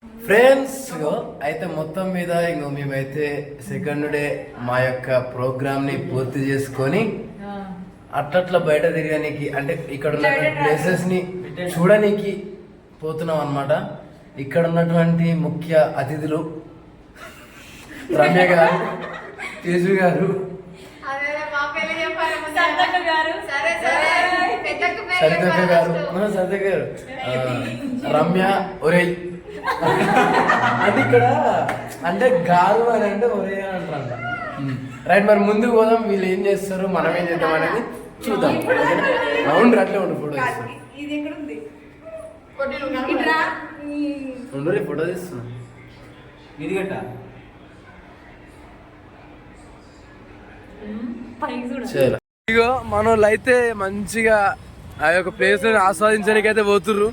Friends అయితే మొత్తం మీద ఇంకో మేమైతే సెకండ్ డే మా యొక్క ప్రోగ్రామ్ ని పూర్తి చేసుకొని అట్లట్లా బయట తిరగడానికి అంటే ఇక్కడ ఉన్న ప్లేసెస్ ని చూడడానికి పోతున్నాం అన్నమాట. ఇక్కడ ఉన్నటువంటి ముఖ్య అతిథులు రమ్య గారు, తేజు గారు, సరితక్క గారు, రమ్య ఒరే అంటే ఇక్కడ అంటే గారు అని అంటే ఒరే అని అంటారంట. రైట్, మరి ముందుకు పోదాం. వీళ్ళు ఏం చేస్తారు, మనం ఏం చేద్దాం అనేది చూద్దాం. అవును అట్లే ఉండు, ఫోటో ఉండు, ఫోటో తీస్తున్నా. ఇగో మనోళ్ళు అయితే మంచిగా ఆ యొక్క ప్లేస్ ఆస్వాదించడానికి అయితే పోతుర్రు.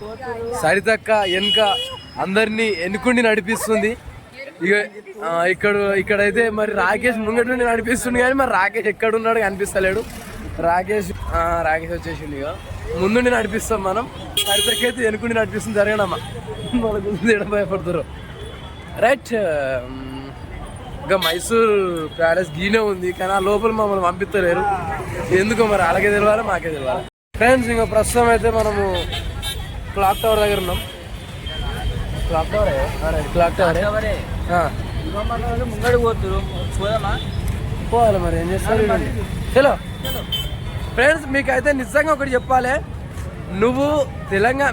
సరితక్క వెనుక అందరినీ ఎన్నుకుండి నడిపిస్తుంది. ఇక ఇక్కడైతే మరి రాకేష్ ముంగట నుండి నడిపిస్తుంది, కానీ మరి రాకేష్ ఎక్కడున్నాడు కనిపిస్తలేడు. రాకేష్ వచ్చేసిండు. ఇక ముందుండి నడిపిస్తాం మనం. సరితక్క అయితే ఎన్నుకుండి నడిపిస్తుంది. జరగనమ్మా వాళ్ళ భయపడుతురు. రైట్, ఇంకా మైసూర్ ప్యాలెస్ గీనే ఉంది, కానీ ఆ లోపల మమ్మల్ని పంపిస్తలేరు. ఎందుకో మరి అలాగే తెలియాలి, మాకే తెలియాలి. ఫ్రెండ్స్, ఇంకా ప్రస్తుతం అయితే మనము క్లాక్ టవర్ దగ్గర ఉన్నాం. క్లాక్ టవర్ ముంగడు పోతురు పోవాలి. మరి ఏం చేస్తారు? చలో ఫ్రెండ్స్, మీకైతే నిజంగా ఒకటి చెప్పాలి.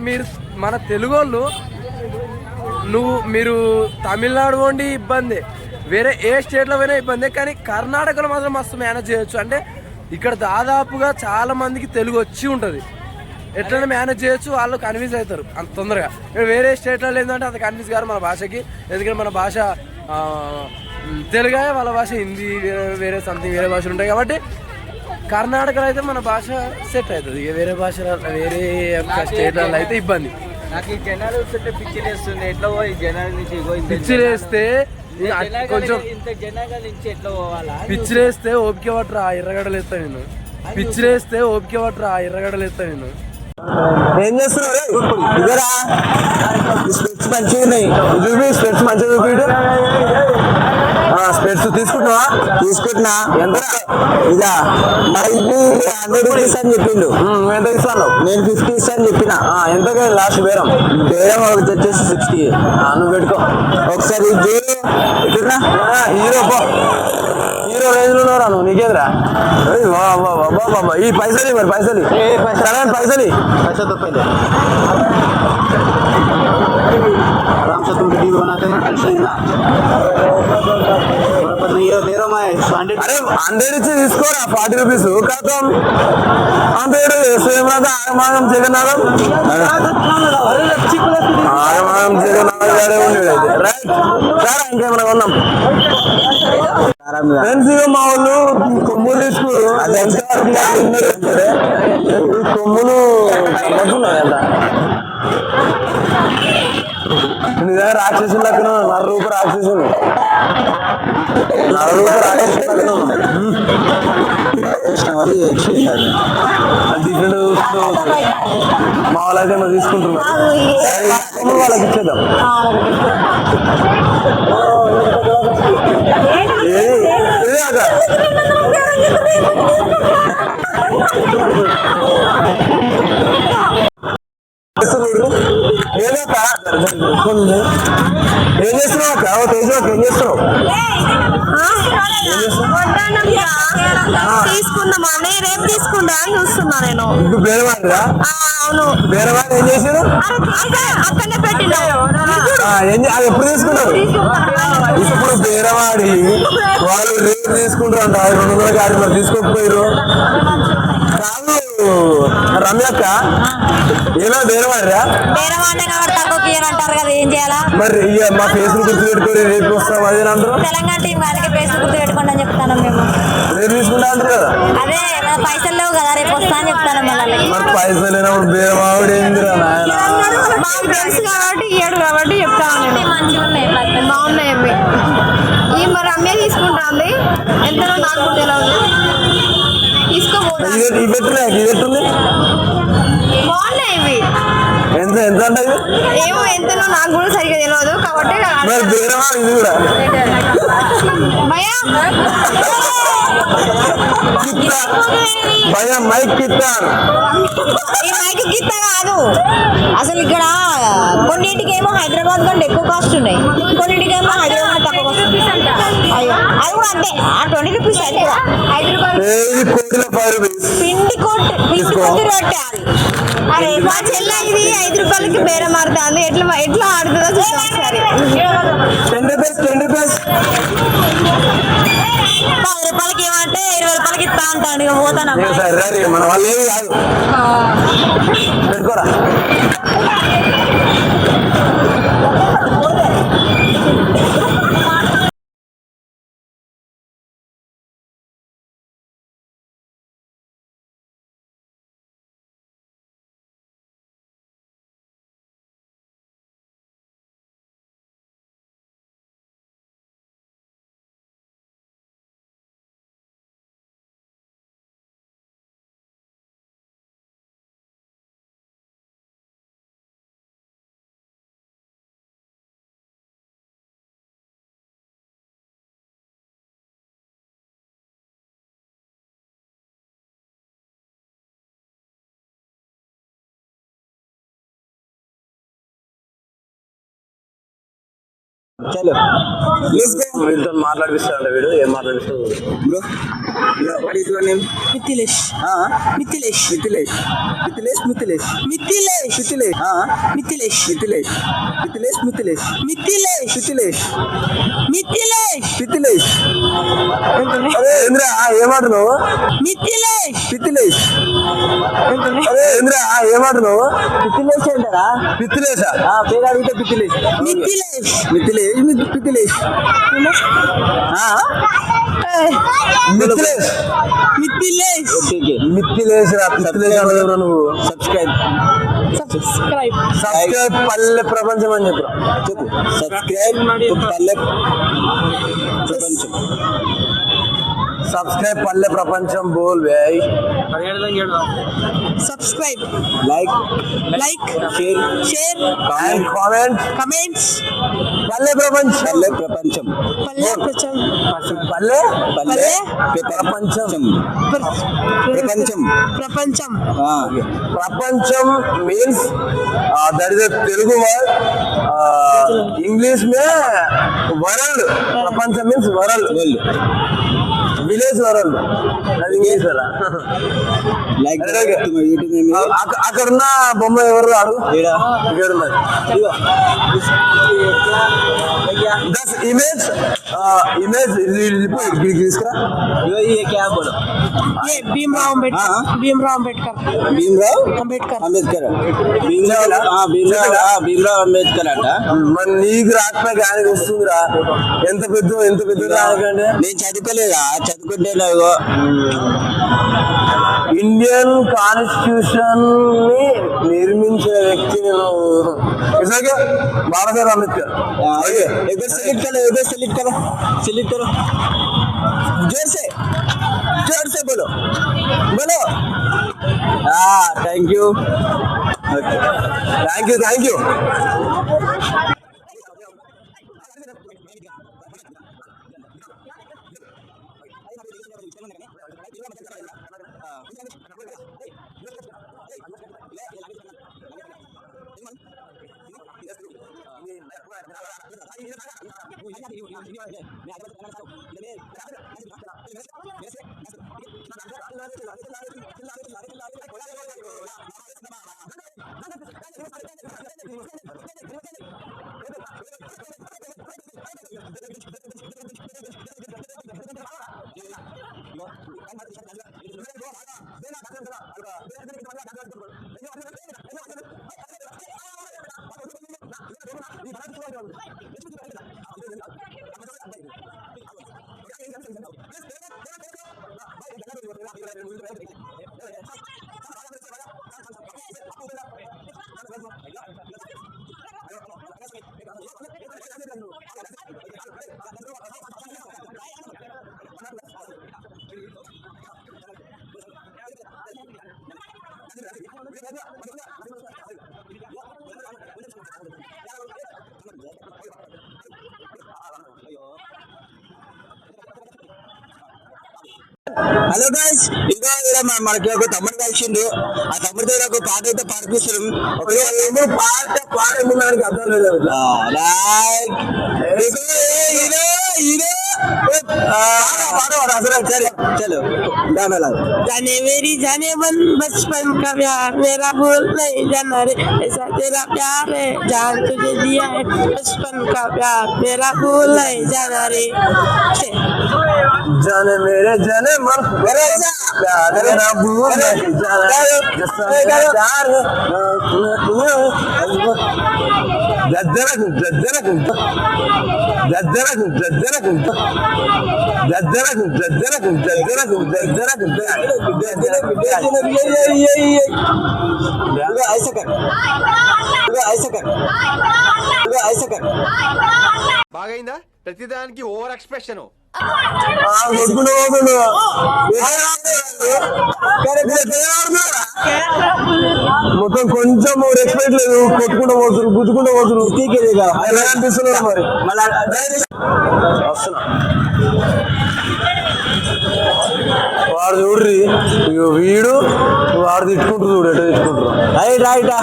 మీరు మన తెలుగు వాళ్ళు, మీరు తమిళనాడు పోండి ఇబ్బంది, వేరే ఏ స్టేట్లో పోయినా ఇబ్బంది, కానీ కర్ణాటకలో మాత్రం మస్తు మేనేజ్ చేయొచ్చు. అంటే ఇక్కడ దాదాపుగా చాలా మందికి తెలుగు వచ్చి ఉంటుంది, ఎట్లైనా మేనేజ్ చేయొచ్చు. వాళ్ళు కన్విన్స్ అవుతారు అంత తొందరగా. వేరే స్టేట్లలో ఏంటంటే అంత కన్విన్స్ గారు మన భాషకి. ఎందుకంటే మన భాష తెలుగే, వాళ్ళ భాష హిందీ, వేరే సంథింగ్ వేరే భాషలు ఉంటాయి. కాబట్టి కర్ణాటకలో అయితే మన భాష సెట్ అవుతుంది. ఇక వేరే భాషలో వేరే స్టేట్లలో అయితే ఇబ్బంది. నాకు ఈ జనాలు పిచ్చిలేస్తుంది. ఎట్లా పోయి జనాల నుంచి పిచ్చిలేస్తే కొంచెం పిచ్చిలేస్తే ఓపిక పట్టరా ఎర్రగడలు ఎత్తా నేను. పిచ్చిలేస్తే ఓపిక పట్టరా ఎర్రగడలు ఎత్తా నేను. ఏం చేస్తున్నావు? ఇదరా స్పెట్స్ మంచిగా ఉన్నాయి, చూపి స్పెట్స్ మంచిగా చూపిడు. స్పెట్స్ తీసుకుంటున్నా. ఎంత ఇదా? మరి 100 రూపీస్ అని చెప్పిండు. ఎంత ఇస్తాను? నేను 50 ఇస్తాను చెప్పిన. ఎంతగా లాస్ట్ బేరం వచ్చేసి 60. నువ్వు పెట్టుకో ఒకసారి. హీరో రేంజ్ లో రా నువ్వు. నీకేదిరా బాబా? ఈ పైసలు మరి పైసలు పైసలు पैसा तो पहले आराम से तुम वीडियो बनाते हो, टेंशन ना। नहीं दे रहा मैं 100. अरे 100 इच्छे తీసుకోరా. 40 రూపీస్ కథం. 100 ఆగమాగం జగన్నాథం ఉండేది. రైట్, ఇంకేమైనా ఉన్నాం ఫ్రెండ్స్. మా వాళ్ళు కొమ్ములు తీసుకోరు. అది ఎంత కొమ్ములు నీ దగ్గర రాక్షసులు లెక్కన 40 రూపాయలు రాక్షసులు 40 రూపాయలు రాక్షసులు డిఫరెంట్. మా వాళ్ళైతే మనం తీసుకుంటున్నాం, వాళ్ళకి ఇచ్చేద్దాం. ఏం చేస్తున్నావు అక్క? తేజు ఏం చేస్తున్నావు? తీసుకుందామని రేపు తీసుకుందా అని చూస్తున్నా నేను. ఇప్పుడు బేరవాడిరా? అవును, బేరవాడి ఏం చేసారు? అక్కడనే పెట్టినా. అది ఎప్పుడు తీసుకున్నారు? ఇప్పుడు బేరవాడి వాళ్ళు రేపు తీసుకుంటారు అంట. 200 గాడి మరి తీసుకోకపోయారు కాదు. రమ్యక్క ఏమో బేరవాడిరా? అంటారు కదా, ఏం చేయాలా మరి? మా ఫేస్ గుర్తు పెట్టుకొని రేపు వస్తాం అదే అంటారు. తెలంగాణ టీం వాళ్ళకి ఫేస్ గుర్తు పెట్టుకోండి అని చెప్తాను. మేము రేపు తీసుకుంటా అంటారు కదా. అదే పైసలు లేవు కదా, రేపు వస్తా అని చెప్తాను. మరి పైసలు లేనప్పుడు బేరవాడు ఏందిరా? మాకు తెలుసు కాబట్టి ఇయ్యాడు కాబట్టి చెప్తాను. మంచిగా ఉన్నాయి, బాగున్నాయి అవి. ఈ మరి రమ్య తీసుకుంటాంది. ఎంతలో నాకు తెలియదు. తీసుకోబోతుంది. బాగున్నాయి ఇవి. ఎంత ఎంత అంటే ఏమో ఎంతలో నాకు కూడా సరిగ్గా తెలియదు. కాబట్టి మరి బేరమా ఇది కూడా భయ్యా భయ మైక్ కిత్తాను ఈ మైక్ గిత్త కాదు అసలు ఇక్కడ కొన్నింటికేమో హైదరాబాద్ కంటే ఎక్కువ కాస్ట్ ఉన్నాయి, కొన్నింటికేమో హైదరాబాద్ తక్కువ కాస్ట్ ఉన్నాయి. అయ్యో అది కూడా అంతే, ఆ 20 రూపీస్ ఎక్కువ. హైదరాబాద్ కోటిలో 5 రూపీస్ పిండి కొద్ది రొట్టె అది. అరే మా చెల్లె ఇది 5 రూపాయలకి బేరం ఆడుతుంది, ఎట్లా ఆడుతుందో చూస్తాం ఒకసారి. 10 రూపీస్ 10 రూపీస్ 10 రూపాయలకి ఏమంటే 20 రూపాయలకి ఇస్తా అంటాను. ఇక పోతాను సరే మన వాళ్ళు ఏమి కాదు పెట్టుకోరా. చలో వీళ్ళతో మాట్లాడిస్తాడు. వీడు ఏం మాట్లాడిస్తాడు bro? What is your name? Mithilesh. Mithilesh. Mithilesh Mithilesh Mithilesh Mithilesh. Mithilesh Mithilesh. Mithilesh Mithilesh Mithilesh Mithilesh. Mithilesh Mithilesh. Mithilesh. అరే ఇంద్ర ఏమంటున్నావు? మిథిలేష్. మిథిలేష్. అరే ఇంద్ర ఏమంటున్నావు? మిథిలేష్ అంటారా? మిథిలేషా? పేరు అడిగితే మిథిలేష్. మిథిలేష్. మిథిలేష్ మిథిలేష్ మిథిలేష్ మిథిలేష్. మిథిలేష్ రా. మిథిలేష్ ఎవరు నువ్వు? సబ్స్క్రైబ్ సబ్స్క్రైబ్ పల్లె ప్రపంచం అని చెప్పు. చెప్పు సబ్స్క్రైబ్ పల్లె ప్రపంచం. సబ్స్క్రైబ్ పల్లె ప్రపంచం బోల్ భాయ్. Subscribe, like share and comment comments. Palle Prapancham. పల్లె ప్రపంచం. పల్లె పల్లె ప్రపంచం. ప్రపంచం. ప్రపంచం. ప్రపంచం means that is Telugu word. English में वर्ल्ड. प्रपंचम मीन्स वर्ल्ड. Village world. అది ఇంగ్లీష్ అలా. లైక్ అక్కడ ఉన్న బొమ్మ ఎవరు అడుగు. ఇక్కడ ఉన్నది. दस इमेज తీసుకురా. ये क्या बोलो? ये भीमराव अंबेडकर. भीमराव अंबेडकर. భీమరావ్ अंबेडकर. అంబేద్కర్. భీమరావ్ అంబేద్కర్ అంట. మరి నీకు రాకపోయి ఆయనకి వస్తుందిరా. ఎంత పెద్ద రాకండి. నేను చదువుకోలేదా? చదువుకుంటే ఇండియన్ కాన్స్టిట్యూషన్ ని నిర్మించిన వ్యక్తి బాబాసాహెబ్ అంబేద్కర్. सेलेक्ट करो जोर से बोलो. Thank you. హలో గైస్, ఇంకా మనకి ఒక తమ్ముడు కలిసిండు. ఆ తమ్ముడితో ఒక పాట అయితే పాడిపిస్తున్నాం. ఏమో పాట ఏమో మనకి అర్థం లేదు. चलो गाना ला जाने मेरी जाने मन बचपन का प्यार मेरा भूल नहीं जाना रे ऐसा तेरा प्यार है जान तुझे दिया है बचपन का प्यार मेरा भूल नहीं जाना रे जाने मेरे जाने मन मेरा प्यार मेरा भूल नहीं जाना ऐसा कर బాగైందా ప్రతిదానికి ఓవర్ ఎక్స్ప్రెషన్ మొత్తం కొంచెం రెస్పెక్ట్ లేదు. కొట్టుకుంటూ పోతురు, గుద్దుకుంటూ పోతురు. ఎలా అనిపిస్తున్నారు మరి? వస్తున్నా వాడు చూడ్రి, వీడు వాడు తిట్టుకుంటారు. చూడు ఎట్లా తిట్టుకుంటారు. రైట్ రైటా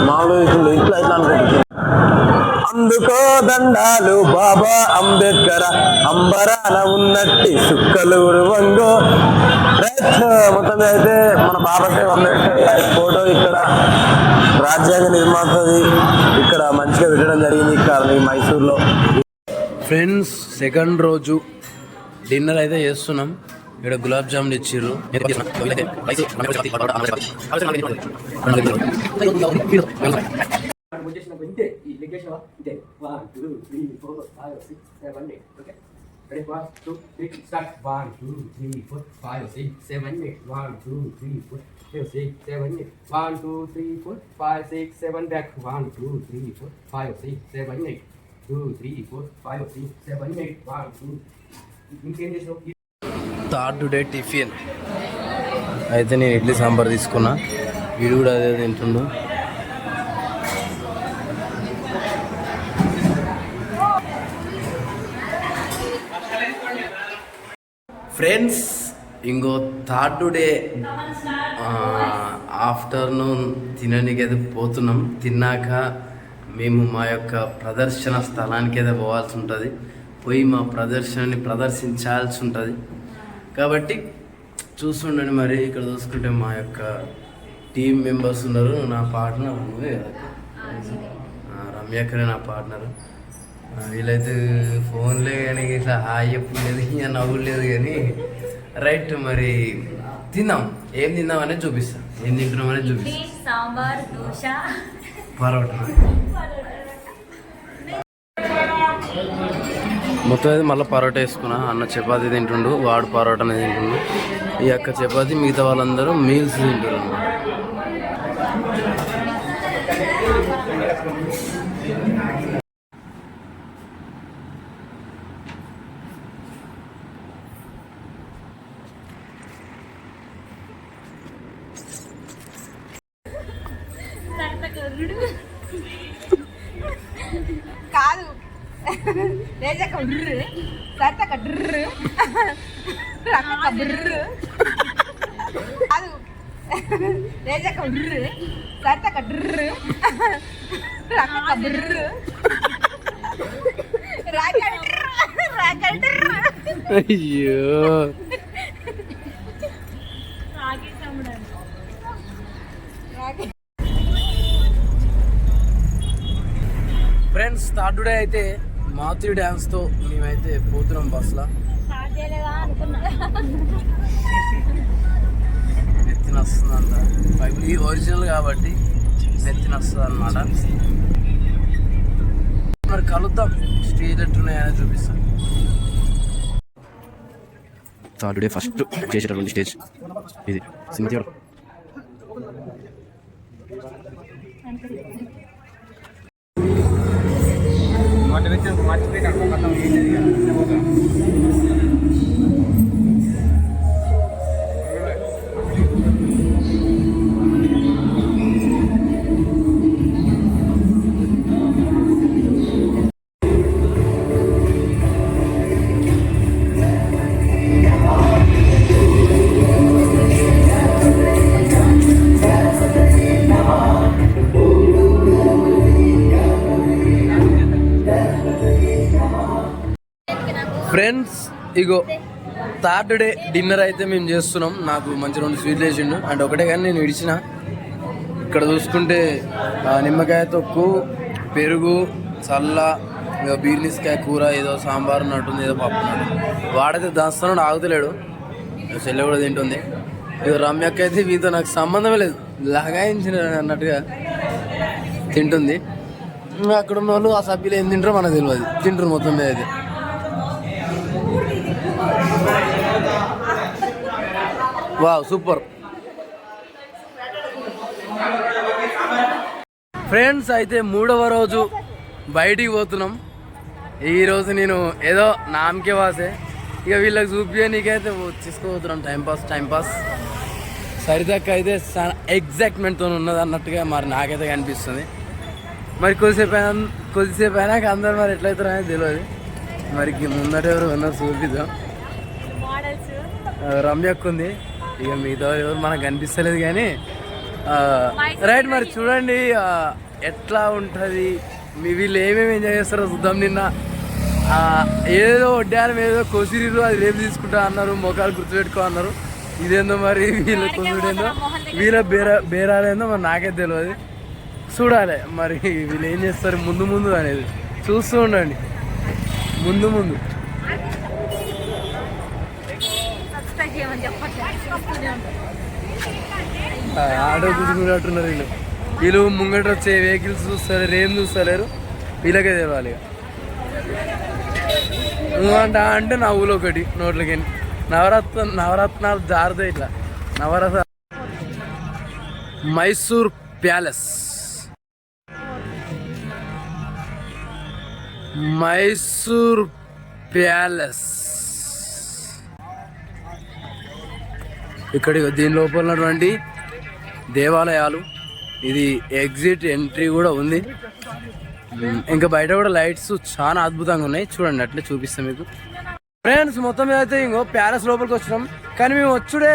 మామూలు ఇట్లా ఇట్లా అనుకుంటున్నారు. అందుకో దండాలు బాబా అంబేద్కర్ అంబరాన ఉన్నట్టి సుక్కలు వంగో. రైట్, మొత్తం అయితే మన బాబాసాహెబ్ అంబేద్కర్ ఫోటో ఇక్కడ రాజ్యాంగ నిర్మాతది ఇక్కడ మంచిగా పెట్టడం జరిగింది ఇక్కడ మైసూర్లో. ఫ్రెండ్స్, సెకండ్ రోజు డిన్నర్ అయితే చేస్తున్నాం. ఇక్కడ గులాబ్ జామున్ ఇచ్చిర్రు. Ready? 1, 2, 3, start. 1, 2, 3, 4, 5, 6, 7, 8. 1, 2, 3, 4, 5, 6, 7, 8. 1, 2, 3, 4, 5, 6, 7, back. 1, 2, 3, 4, 5, 6, 7, 8. 2, 3, 4, 5, 6, 7, 8. 1, 2. ఇంకేం చేసినావు? థర్డ్ డే టిఫిన్ అయితే నేను ఇడ్లీ సాంబార్ తీసుకున్నా. వీడు కూడా అదే తింటుండు. ఫ్రెండ్స్, ఇంకో థర్డ్ డే ఆఫ్టర్నూన్ తినడానికి అయితే పోతున్నాం. తిన్నాక మేము మా యొక్క ప్రదర్శన స్థలానికి అయితే పోవాల్సి ఉంటుంది. పోయి మా ప్రదర్శనని ప్రదర్శించాల్సి ఉంటుంది. కాబట్టి చూస్తుండండి. మరి ఇక్కడ చూసుకుంటే మా యొక్క టీం మెంబర్స్ ఉన్నారు. నా పార్ట్నర్ నువ్వే కదా, రమ్యక్కనే నా పార్ట్నర్. వీళ్ళైతే ఫోన్లే కానీ ఇట్లా హాయ్ చెప్పలేదు, ఇక నవ్వులేదు కానీ. రైట్, మరి తిందాం. ఏం తిందాం అనేది చూపిస్తాం. ఏం తింటున్నాం అనేది చూపిస్తాం. సాంబార్, దోశ, పరోటా. మొత్తం అయితే మళ్ళీ పరోటా వేసుకున్నా. అన్న చపాతీ తింటుండు, వాడు పరోటానే తింటుండు. ఈ యొక్క చపాతీ మిగతా వాళ్ళందరూ మీల్స్ తింటారు అన్నమాట. కాదు లేజక డ్రు సర్తక డ్రు రకక బ్రు కాదు లేజక డ్రు సర్తక డ్రు రకక బ్రు రాకడ అయ్యో, ఫ్రెండ్స్, థర్డ్ డే అయితే మాతృ డ్యాన్స్తో మేమైతే పోతున్నాం బస్సులో. నెత్తిన వస్తుందంట. ఈ ఒరిజినల్ కాబట్టి నెత్తిన వస్తుంది అన్నమాట. మరి కలుద్దాం. స్టేజ్ ఎట్టున్నాయని చూపిస్తాం. థర్డ్ డే ఫస్ట్ చేసేటటువంటి స్టేజ్ ఇది. సింగతి ఫ్రెండ్స్ ఇగో థర్డ్ డే డిన్నర్ అయితే మేము చేస్తున్నాం. నాకు మంచి 2 స్వీట్లు వేసిండు అంటే ఒకటే కానీ నేను విడిచిన. ఇక్కడ చూసుకుంటే నిమ్మకాయ తొక్కు, పెరుగు, చల్ల, ఇక బీర్నిస్కాయ కూర, ఏదో సాంబార్ ఉన్నట్టుంది, ఏదో పప్పు ఉన్నట్టు. వాడైతే దాస్తున్నాడు, ఆగుతలేడు. చెల్లె కూడా తింటుంది. ఇక రమ్యక్క అయితే వీతో నాకు సంబంధమే లేదు, లగాయించిన అన్నట్టుగా తింటుంది. అక్కడ ఉన్న వాళ్ళు ఆ సభ్యులు ఏం తింటారో మనకు తెలియదు, తింటారు మొత్తం మీద అయితే. Wow super. ఫ్రెండ్స్ అయితే 3వ రోజు బయటికి పోతున్నాం. ఈరోజు నేను ఏదో నామకే వాసే, ఇక వీళ్ళకి చూపించనీకైతే తీసుకోపోతున్నాం. టైంపాస్. సరితక్క అయితే ఎగ్జైట్మెంట్తో ఉన్నది అన్నట్టుగా మరి నాకైతే కనిపిస్తుంది. మరి కొద్దిసేపు అయినాక అందరు మరి ఎట్లయితారో అనేది తెలియదు. మరి ముందట ఎవరు ఉన్నారు చూపిద్దాం. రమ్యక్క ఉంది, ఇక మిగతా ఎవరు మనకు కనిపిస్తలేదు కానీ రైట్. మరి చూడండి ఎట్లా ఉంటుంది, వీళ్ళు ఏమేమి ఎంజాయ్ చేస్తారో చూద్దాం. నిన్న ఏదో వడ్డానం ఏదో కొసిరిరు, అది రేపు తీసుకుంటా అన్నారు, మొఖాలు గుర్తుపెట్టుకో అన్నారు. ఇదేందో మరి వీళ్ళ కొసుడేందో, వీళ్ళ బేరాలేందో మరి నాకే తెలియదు. చూడాలి మరి వీళ్ళు ఏం చేస్తారు ముందు అనేది చూస్తూ ఉండండి. ముందు ఆటో కూర్చుకున్నట్టున్నారు వీళ్ళు ముంగట వచ్చే వెహికల్స్ చూస్తలేరు, ఏం చూస్తలేరు, వీళ్ళకే తెలియాలి. అంటే నా ఊళ్ళో ఒకటి నోట్లకి నవరత్నాలు జారుతాయి ఇట్లా. మైసూర్ ప్యాలెస్, ఇక్కడ దీని లోపల ఉన్నటువంటి దేవాలయాలు, ఇది ఎగ్జిట్ ఎంట్రీ కూడా ఉంది. ఇంకా బయట కూడా లైట్స్ చాలా అద్భుతంగా ఉన్నాయి. చూడండి అట్లే చూపిస్తాం మీకు. ఫ్రెండ్స్ మొత్తం మీద అయితే ఇంకో ప్యాలెస్ లోపలికి వచ్చినాం, కానీ మేము వచ్చుడే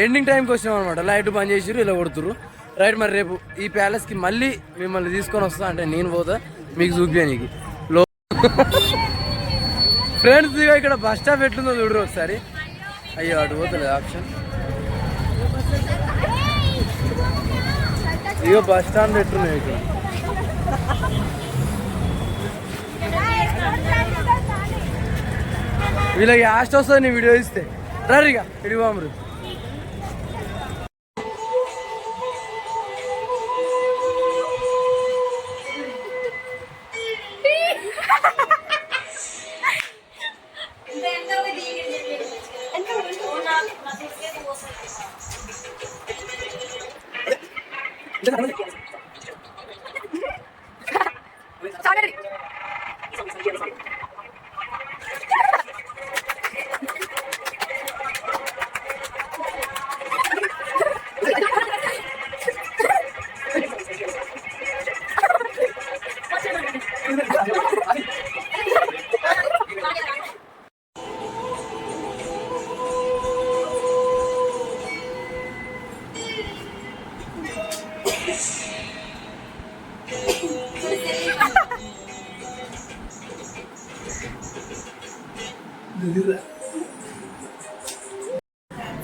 ఎండింగ్ టైంకి వచ్చినాం అనమాట. లైట్ బంద్ చేసిరు, ఇలా కొడుతురు. రైట్ మరి రేపు ఈ ప్యాలెస్కి మళ్ళీ మిమ్మల్ని తీసుకొని వస్తా, అంటే నేను పోతా మీకు చూపించడానికి. ఫ్రెండ్స్ ఇక ఇక్కడ బస్ స్టాప్ ఎట్లుందో చూడరు ఒకసారి. అయ్యో అటు పోతలేదు ఆప్షన్. ఇగో బస్ స్టాండ్ ఎట్లున్నాయి ఇక్కడ. వీళ్ళకి యాస్ట్ వస్తుంది నీ వీడియో ఇస్తే. రారిగా ఇడివామరు.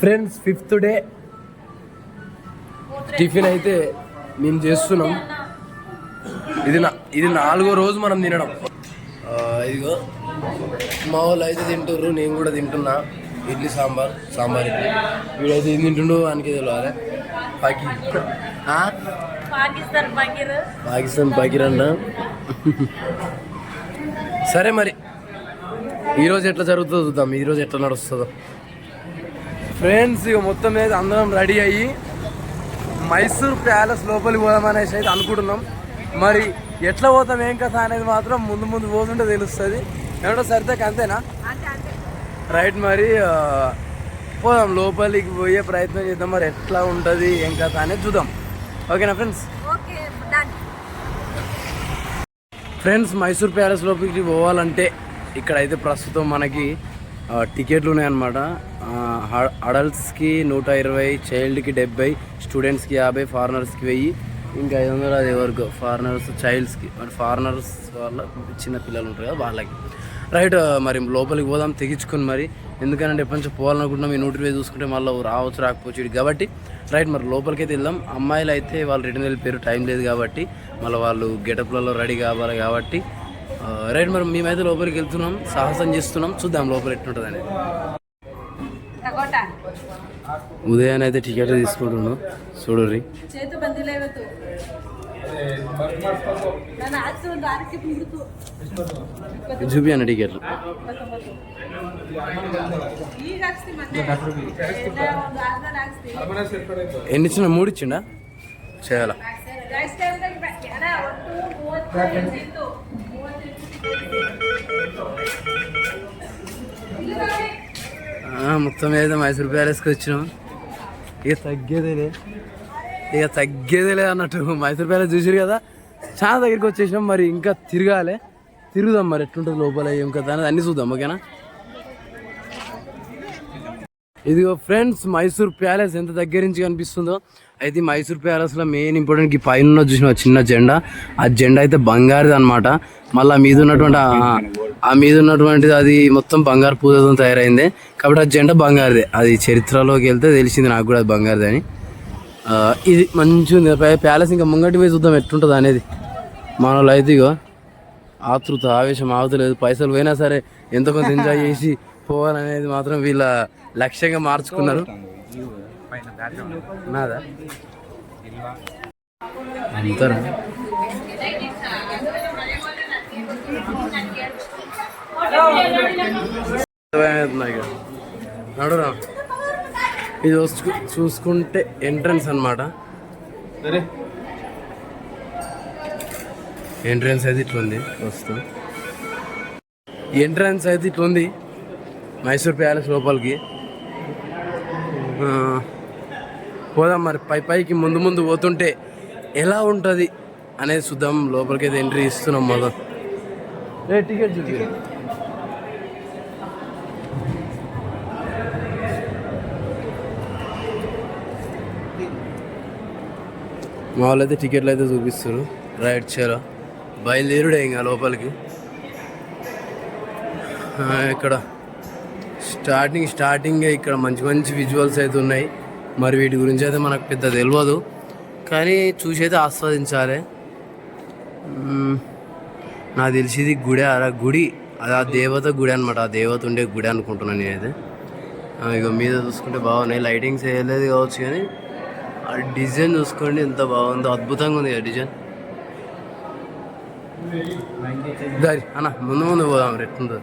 ఫ్రెండ్స్ 5th డే టిఫిన్ అయితే మేము చేస్తున్నాం. ఇది 4వ రోజు మనం తినడం. ఇదిగో మా వాళ్ళు అయితే తింటుర్రు, నేను కూడా తింటున్నా. ఇడ్లీ సాంబార్ ఇడ్లీ. వీడైతే ఏం తింటుండో వానికి తెలియాలి. పాకిస్తాన్ పకీర్ అన్న. సరే మరి ఈరోజు ఎట్లా జరుగుతుందో చూద్దాం, ఈరోజు ఎట్లా నడుస్తుందో. ఫ్రెండ్స్ ఇక మొత్తం మీద అందరం రెడీ అయ్యి మైసూర్ ప్యాలెస్ లోపలికి పోదామనేసి అయితే అనుకుంటున్నాం. మరి ఎట్లా పోతాం ఏం కథ అనేది మాత్రం ముందు పోతుంటే తెలుస్తుంది. ఏమంటే సరితేక అంతేనా? రైట్ మరి పోదాం, లోపలికి పోయే ప్రయత్నం చేద్దాం. మరి ఎట్లా ఉంటుంది ఏం కథ అనేది చూద్దాం. ఓకేనా ఫ్రెండ్స్ మైసూర్ ప్యాలెస్ లోపలికి పోవాలంటే ఇక్కడైతే ప్రస్తుతం మనకి టికెట్లు ఉన్నాయన్నమాట. అడల్ట్స్కి 120, చైల్డ్కి 70, స్టూడెంట్స్కి 50, ఫారినర్స్కి 1000, ఇంకా 500 అది ఎవరికి ఫారినర్స్ చైల్డ్స్కి. మరి ఫారినర్స్ వాళ్ళ చిన్న పిల్లలు ఉంటారు కదా వాళ్ళకి. రైట్ మరి లోపలికి పోదాం తెగించుకొని మరి, ఎందుకంటే ఎప్పటి నుంచి పోవాలనుకుంటున్నాం. ఈ నోటిఫై చూసుకుంటే మళ్ళీ రావచ్చు రాకపోవచ్చు కాబట్టి రైట్ మరి లోపలికి అయితే వెళ్దాం. అమ్మాయిలు అయితే వాళ్ళు రిటర్న్ వెళ్ళిపోయారు, టైం లేదు కాబట్టి మళ్ళీ వాళ్ళు గెటప్లలో రెడీ కావాలి కాబట్టి రైట్ మరి మేమైతే లోపలికి వెళ్తున్నాం, సాహసం చేస్తున్నాం, చూద్దాం లోపల ఎట్లుంటుంది అనేది. ఉదయాన్నే అయితే టికెట్ తీసుకుంటున్నాం చూడరి. చూపి అన్న టికెట్లు ఎన్ని ఇచ్చిన? 3 ఇచ్చిండా? చేయాలా మొత్తం ఏదో మైసూర్ ప్యాలెస్కి వచ్చినాం. ఇక తగ్గేదేలే అన్నట్టు. మైసూర్ ప్యాలెస్ చూసారు కదా, చాలా దగ్గరికి వచ్చేసినాం. మరి ఇంకా తిరుగుదాం మరి ఎట్లుంటుంది లోపల ఏం కదా అనేది అన్నీ చూద్దాం. ఓకేనా? ఇదిగో ఫ్రెండ్స్ మైసూర్ ప్యాలెస్ ఎంత దగ్గర నుంచి కనిపిస్తుందో. అయితే మైసూర్ ప్యాలెస్లో మెయిన్ ఇంపార్టెంట్ ఈ పైన చూసిన చిన్న జెండా, ఆ జెండా అయితే బంగారుది అనమాట. మళ్ళీ మీద ఉన్నటువంటిది అది మొత్తం బంగారు పూజతో తయారైంది కాబట్టి ఆ జెండా బంగారుదే. అది చరిత్రలోకి వెళ్తే తెలిసింది నాకు కూడా అది బంగారుదే అని. ఇది మంచిగా ఉంది ప్యాలెస్. ఇంకా ముంగటి పోయి చూద్దాం ఎట్లుంటుంది అనేది. మన వాళ్ళు అయితే ఇగో ఆతృత ఆవేశం ఆగుతలేదు. పైసలు పోయినా సరే ఎంతో కొంత ఎంజాయ్ చేసి పోవాలనేది మాత్రం వీళ్ళ లక్ష్యంగా మార్చుకున్నారు. నాదా అంతరా నడురా. ఇది చూసుకుంటే ఎంట్రన్స్ అన్నమాట. ఎంట్రన్స్ అయితే ఇట్లుంది. వస్తూ ఎంట్రన్స్ అయితే ఇట్లుంది మైసూర్ ప్యాలెస్ లోపలికి. పోదాం మరి పైకి ముందు పోతుంటే ఎలా ఉంటుంది అనేది చూద్దాం. లోపలికి అయితే ఎంట్రీ ఇస్తున్నాం మొదలు. టికెట్ చూపి. మా వాళ్ళు అయితే టికెట్లు అయితే చూపిస్తారు. రైట్ చేయాలి బయలుదేరుడే ఇంకా లోపలికి. ఇక్కడ స్టార్టింగ్ ఇక్కడ మంచి విజువల్స్ అయితే ఉన్నాయి. మరి వీటి గురించి అయితే మనకు పెద్ద తెలియదు, కానీ చూసి అయితే ఆస్వాదించాలి. నాకు తెలిసింది గుడి అది ఆ దేవత గుడి అనమాట. ఆ దేవత ఉండే గుడి అనుకుంటున్నాను నేనైతే. ఇక మీద చూసుకుంటే బాగున్నాయి. లైటింగ్స్ వేయలేదు కావచ్చు, కానీ ఆ డిజైన్ చూసుకోండి ఎంత బాగుందో, అద్భుతంగా ఉంది ఆ డిజైన్. దారి అన్న ముందు పోదాం ఎట్లుందో.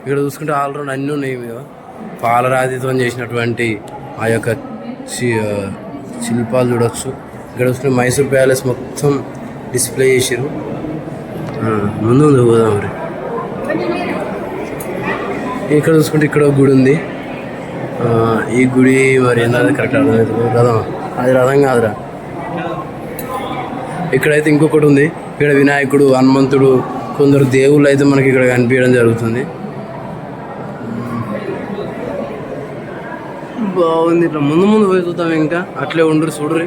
ఇక్కడ చూసుకుంటే ఆల్రౌండ్ అన్నీ ఉన్నాయి. మీద పాలరాతితో చేసినటువంటి ఆ యొక్క శిల్పాలు చూడవచ్చు. ఇక్కడ చూసుకుంటే మైసూర్ ప్యాలెస్ మొత్తం డిస్ప్లే చేసారు. ముందు పోదాం మరి. ఇక్కడ చూసుకుంటే ఇక్కడ ఒక గుడి ఉంది. ఈ గుడి మరి ఏంటంటే కరెక్ట్ అర్థమవుతుంది. రథం అది రథం కాదురా. ఇక్కడైతే ఇంకొకటి ఉంది. ఇక్కడ వినాయకుడు, హనుమంతుడు, కొందరు దేవుళ్ళు అయితే మనకి ఇక్కడ కనిపించడం జరుగుతుంది. బాగుంది. ఇట్లా ముందు పోయి చూద్దాం. ఇంకా అట్లే ఉండరు చూడరు.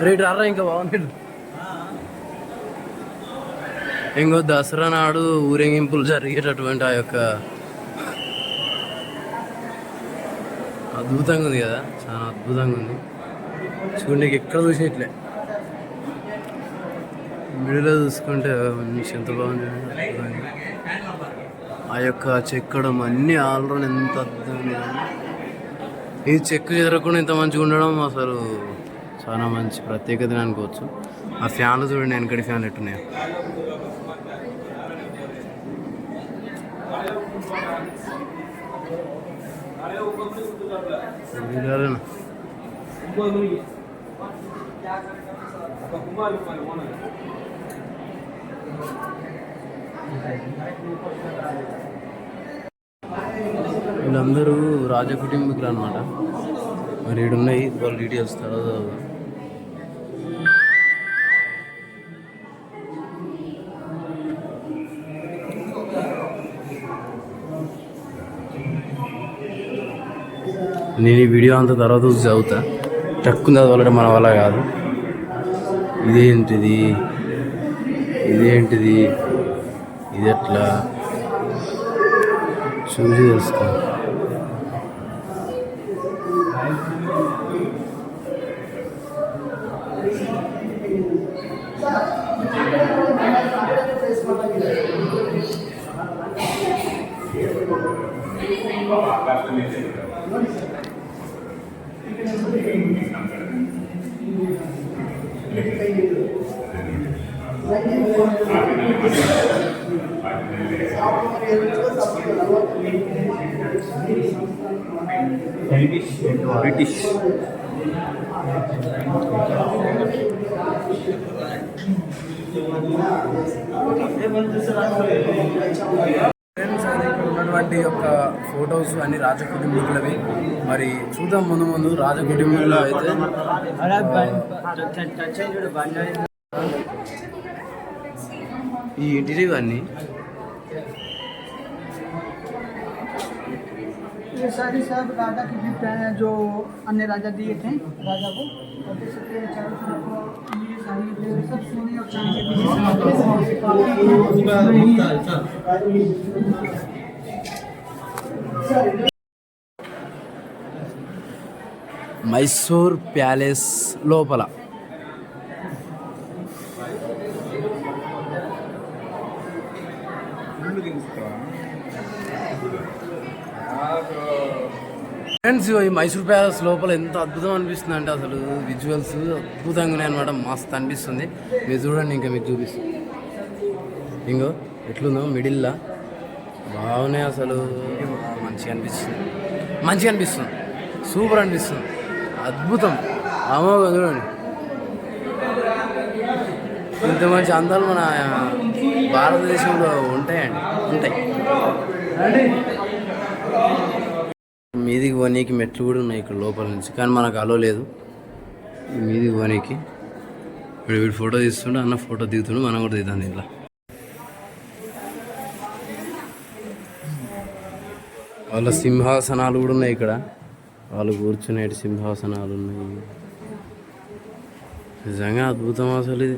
రేటు రారా ఇంకా బాగుంది. ఇంకో దసరా నాడు ఊరేగింపులు జరిగేటటువంటి ఆ యొక్క అద్భుతంగా ఉంది కదా, చాలా అద్భుతంగా ఉంది. చూడండి ఎక్కడ చూసినట్లే మిడిలో చూసుకుంటే మంచి ఎంత బాగుంది. ఆ యొక్క చెక్కడం అన్నీ ఆల్రౌండ్ ఎంత అద్భుతంగా. ఈ చెక్కు చెదరకుండా ఇంత మంచిగా ఉండడం అసలు చాలా మంచి ప్రత్యేకత అనుకోవచ్చు. ఆ ఫ్యాన్లు చూడండి, వెనకటి ఫ్యాన్లు ఎట్టున్నాయి. వీళ్ళందరూ రాజ కుటుంబీకులు అనమాట. మరి ఈడున్నాయి వాళ్ళ డీటెయిల్స్ తర్వాత నేను ఈ వీడియో అంతా తర్వాత చూసి చదువుతా. టక్కుని చదవాలంటే మన వల్ల కాదు. ఇదేంటిది ఇది ఎట్లా చూసి తెలుసుకో. బ్రిటిష్ ఫ్రెండ్స్, అది ఇక్కడ ఉన్నటువంటి యొక్క ఫొటోస్ అన్ని రాజకుటుంబీకులవి. మరి చూద్దాం ముందు ముందు రాజకుటుంబంలో అయితే ఈ ఇంటివి ఇవన్నీ ये सारी सब राजा की गिफ्ट हैं जो अन्य राजा दिए थे राजा को। और देख सकते हैं चारों तरफ ये सारी गिफ्ट सब सोने और चांदी के మైసూర్ ప్యాలెస్ లోపల ఫ్రెండ్స్, ఈ మైసూర్ ప్యాలెస్ లోపల ఎంత అద్భుతం అనిపిస్తుంది అంటే అసలు విజువల్స్ అద్భుతంగా ఉన్నాయి అనమాట. మస్తు అనిపిస్తుంది. మీరు చూడండి, ఇంకా మీకు చూపిస్తుంది. ఇంకో ఎట్లుందో మిడిల్లా బాగున్నాయి. అసలు మంచిగా అనిపిస్తుంది. సూపర్ అనిపిస్తుంది. అద్భుతం. అమోఘం. చూడండి, ఇంత మంచి అందాలు మన భారతదేశంలో ఉంటాయి. మీదికి పోనీకి మెట్లు కూడా ఉన్నాయి ఇక్కడ లోపల నుంచి, కానీ మనకు అలో లేదు మీదికి పోనీకి. వీడు ఫోటో తీస్తుండే, అన్న ఫోటో దిగుతుండే, మనం కూడా దిగుతాం దీంట్లో. వాళ్ళ సింహాసనాలు కూడా ఉన్నాయి ఇక్కడ. వాళ్ళు కూర్చునేటి సింహాసనాలు ఉన్నాయి. నిజంగా అద్భుతం అసలు ఇది.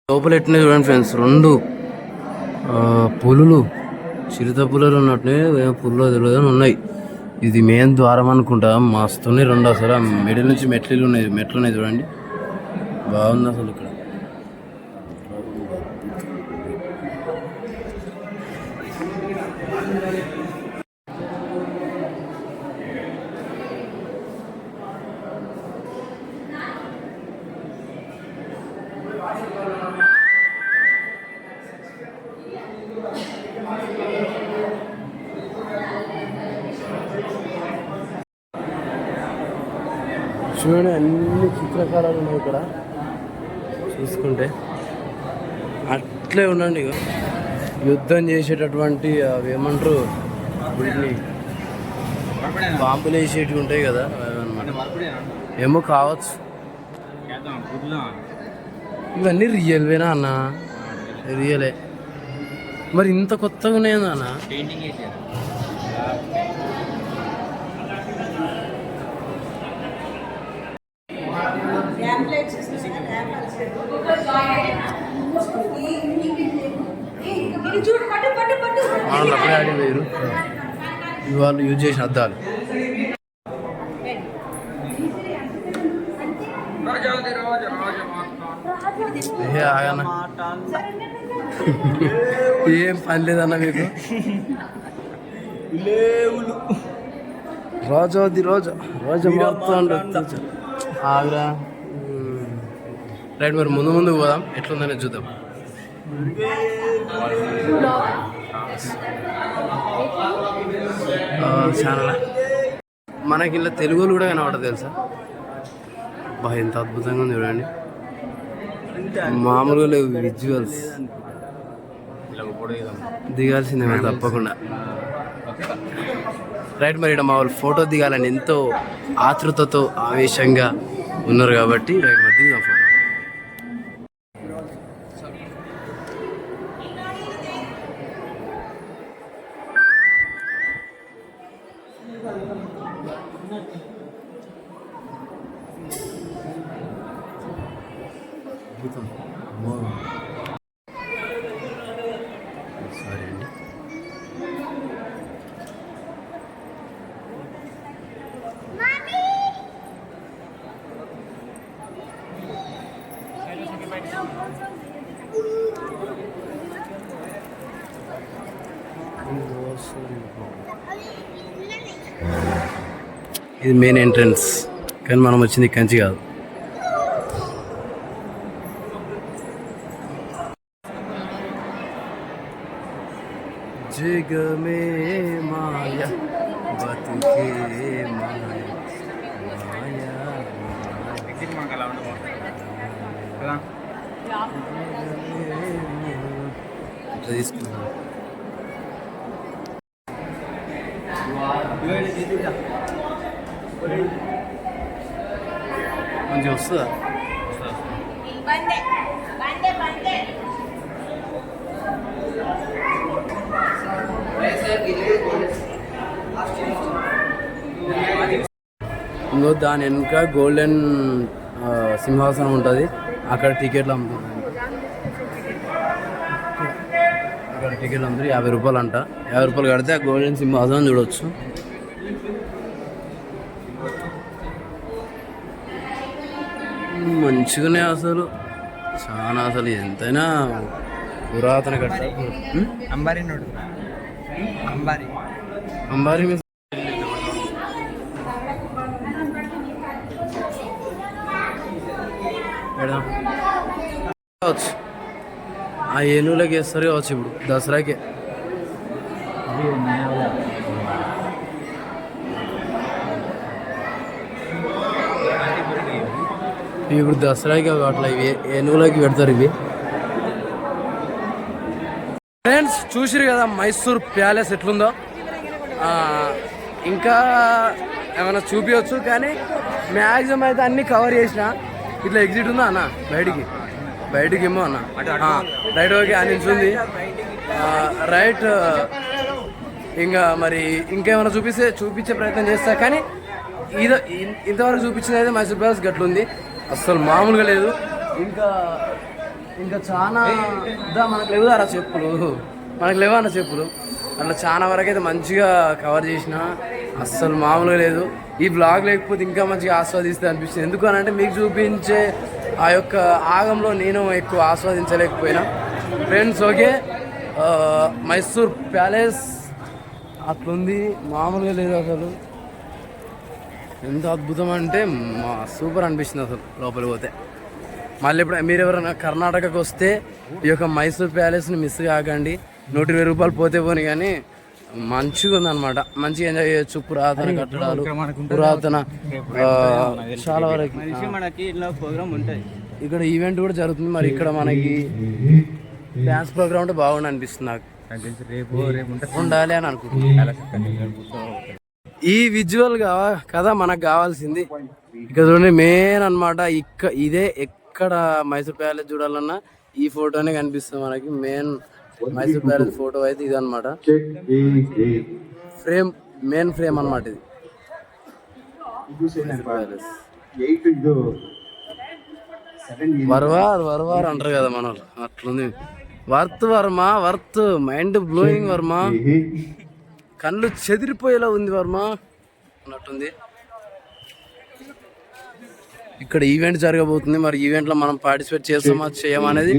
లోపల ఎట్టినాయి చూడండి ఫ్రెండ్స్. 2 పులులు, చిరుత పులులు ఉన్నట్టునే పుల్లో తెలియదు ఉన్నాయి. ఇది మెయిన్ ద్వారం అనుకుంటా. మస్తున్నాయి 2 అసలు. మిడిల్ నుంచి మెట్లు ఉన్నాయి చూడండి. బాగుంది అసలు ఇక్కడ. చూడండి, అన్ని చిత్రకారాలు ఉన్నాయి ఇక్కడ. చూసుకుంటే అట్లే ఉండండి. ఇక యుద్ధం చేసేటటువంటి అవి ఏమంటారు, వీటిని బాంబులు వేసేటివి ఉంటాయి కదా, అవన్నమాట. ఏమో కావచ్చు. ఇవన్నీ రియల్వేనా అన్న? రియలే. మరి ఇంత కొత్తగా ఉన్నాయా అన్న? వాళ్ళు అప్పుడే ఆడిపోయారు. వాళ్ళు యూజ్ చేసిన అద్దాలు. ఆగన్న, ఏం పని లేదన్న మీకు. రోజాది రోజా మొత్తం ఆగ్రా. రైట్, మరి ముందు పోదాం, ఎట్లుందని చూద్దాం. చాలా మనకి ఇలా తెలుగులో కూడా కనబడదు తెలుసా. బా, ఎంత అద్భుతంగా ఉంది చూడండి. మామూలుగా లేవు విజువల్స్. దిగాల్సిందే మరి తప్పకుండా. రైట్, మరి ఇక్కడ మా వాళ్ళు ఫోటో దిగాలని ఎంతో ఆతృతతో ఆవేశంగా ఉన్నారు కాబట్టి రైట్, మరి దిగుదాం ఫోటో. ఇది మెయిన్ ఎంట్రన్స్, కానీ మనం వచ్చింది కంచి కాదు. జగమే మాయ బతుకే మాయ మాయా తీసుకున్నాం. మంచిగా వస్తుందా? ఇంకో దాని వెనుక గోల్డెన్ సింహాసనం ఉంటుంది, అక్కడ టికెట్లు అమ్ముతుంది. అక్కడ టికెట్లు అమ్ముతారు, 50 రూపాయలు అంట. 50 రూపాయలు కడితే ఆ గోల్డెన్ సింహాసనం చూడవచ్చు. మంచిగానే అసలు చాలా, అసలు ఎంతైనా పురాతన కట్ట. అంబారీ నోడు అంబారీ మీద కావచ్చు, ఆ ఏనుగులకి వేస్తారు కావచ్చు ఇప్పుడు దసరాకే. ఇప్పుడు దసరాకి అట్లా ఇవి ఏనుగులకి పెడతారు ఇవి. ఫ్రెండ్స్ చూసిరు కదా మైసూర్ ప్యాలెస్ ఎట్లుందో. ఇంకా ఏమైనా చూపించవచ్చు, కానీ మ్యాక్సిమం అయితే అన్నీ కవర్ చేసిన. ఇట్లా ఎగ్జిట్ ఉందా అన్న బయటికి ఏమో అన్న రైట్ ఓకే అని ఉంది రైట్. ఇంకా మరి ఇంకేమైనా చూపించే ప్రయత్నం చేస్తా, కానీ ఇంతవరకు చూపించింది అయితే మైసూర్ ప్యాలెస్ గట్లుంది, అసలు మామూలుగా లేదు. ఇంకా చాలా మనకు లేవు అన్న చెప్పులు అట్లా చాలా వరకు అయితే మంచిగా కవర్ చేసిన, అస్సలు మామూలుగా లేదు. ఈ బ్లాగ్ లేకపోతే ఇంకా మంచిగా ఆస్వాదిస్తే అనిపిస్తుంది. ఎందుకు అని అంటే మీకు చూపించే ఆ యొక్క ఆగంలో నేను ఎక్కువ ఆస్వాదించలేకపోయినా. ఫ్రెండ్స్ ఓకే, మైసూర్ ప్యాలెస్ అట్లుంది, మామూలుగా లేదు అసలు. ఎంత అద్భుతం అంటే సూపర్ అనిపిస్తుంది అసలు లోపలికి పోతే. మళ్ళీ ఇప్పుడు మీరు ఎవరైనా కర్ణాటకకు వస్తే ఈ యొక్క మైసూర్ ప్యాలెస్ని మిస్ కాకండి. 120 రూపాయలు పోతే పోని, కానీ మంచిగా ఉందన్నమాట, మంచిగా ఎంజాయ్ చేయొచ్చు. పురాతన కట్టడాలు, పురాతన చాలా వరకు ఇక్కడ ఈవెంట్ కూడా జరుగుతుంది. మరి ఇక్కడ మనకి డ్యాన్స్ ప్రోగ్రామ్ ఉంటే బాగుండి అనిపిస్తుంది నాకు, ఉండాలి అని అనుకుంటున్నాను. ఈ విజువల్ కదా మనకు కావాల్సింది. ఇక్కడ చూడండి మెయిన్ అనమాట, ఇదే ఎక్కడ మైసూర్ ప్యాలెస్ చూడాలన్నా ఈ ఫోటోనే కనిపిస్తుంది మనకి. మెయిన్ మైసూర్ ప్యాలెస్ ఫోటో అయితే ఇది అనమాట, మెయిన్ ఫ్రేమ్ అనమాట ఇది. వరవార్ అంటారు కదా మన వాళ్ళు, అట్లుంది. వర్త్ మైండ్ బ్లోయింగ్ వర్మ, కళ్ళు చెదిరిపోయేలా ఉంది వర్మ అన్నట్టుంది. ఇక్కడ ఈవెంట్ జరగబోతుంది, మరి ఈవెంట్లో మనం పార్టిసిపేట్ చేస్తామా చేయమా అనేది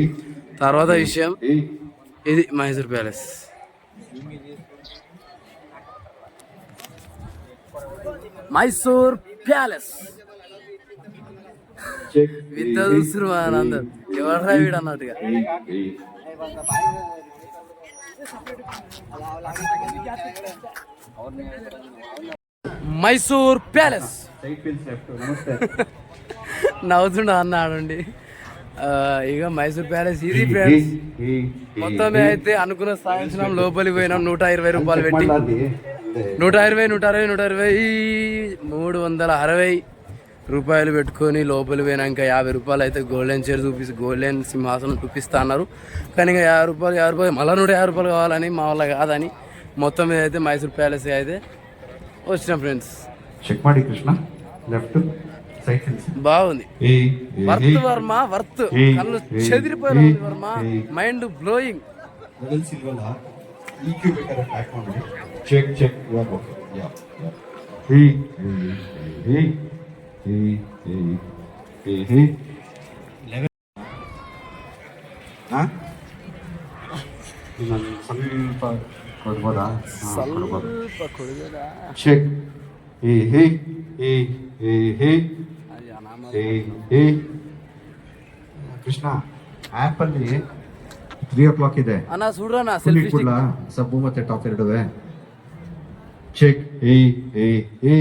తర్వాత విషయం. ఇది మైసూర్ ప్యాలెస్. మైసూర్ ప్యాలెస్ విద్య చూస్తున్నారు అందరు, ఎవరు వీడు అన్నట్టుగా. మైసూర్ ప్యాలెస్ నవ్వుతుండ అన్నాడండి. ఇక మైసూర్ ప్యాలెస్ ఇది ఫ్రెండ్స్. మొత్తమే అయితే అనుకున్న సాయంత్రం లోపలికి పోయినాం. 120 రూపాయలు పెట్టి 360 రూపాయలు పెట్టుకొని లోపలికి పోయినాక 50 రూపాయలు అయితే గోల్డెన్ చైర్ గోల్డెన్ సింహాసనం చూపిస్తా అన్నారు. కానీ ఇంకా 50 రూపాయలు మళ్ళీ 150 రూపాయలు కావాలని మా వాళ్ళ కాదని మొత్తం మీద అయితే మైసూర్ ప్యాలెస్ అయితే వచ్చినాం ఫ్రెండ్స్. బాగుంది, వర్త్ కళ్ళు చెదిరిపోయింది వర్మ, మైండ్ బ్లోయింగ్. ಸ್ವಲ್ಪ కొడుకోదా ಸ್ವಲ್ಪ ಕೊಡುಗದ చెక్ ఏ హే ఏ ఏ హే ఏ ఏ ಕೃಷ್ಣ ಆ್ಯಪಲ್ಲಿ 3 o'clock ಇದೆ ಅಣ್ಣ ಸುಡ್ರಣ್ಣ ಫುಲ್ ಸೆಲ್ಫಿ ಇಟ್ಬಿಡ್ಲಾ ಸಬ್ಬು ಮತ್ತೆ ಟಾಪ್ ಎರಡುವೆ ಚೆಕ್ ಏ ಏ ಏ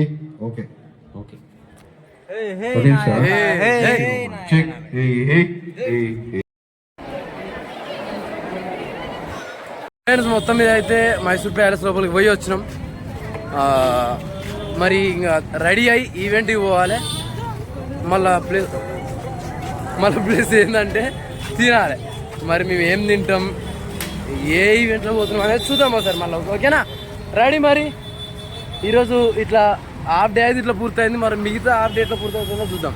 ಓಕೆ ಓಕೆ ಚೆಕ್ ಏ ಏ ಏ ఫ్రెండ్స్ మొత్తం మీద అయితే మైసూర్ ప్యాలెస్ లోపలికి పోయి వచ్చినాం. మరి ఇంకా రెడీ అయ్యి ఈవెంట్కి పోవాలి. మళ్ళా ప్లేస్ ఏంటంటే తినాలి. మరి మేము ఏం తింటాం, ఏ ఈవెంట్లో పోతున్నాం అనేది చూద్దాం ఒకసారి మళ్ళీ. ఓకేనా, రెడీ. మరి ఈరోజు ఇట్లా హాఫ్ డే అయితే ఇట్లా పూర్తయింది. మరి మిగతా హాఫ్ డే ఎట్లా పూర్తవుతుందో చూద్దాం.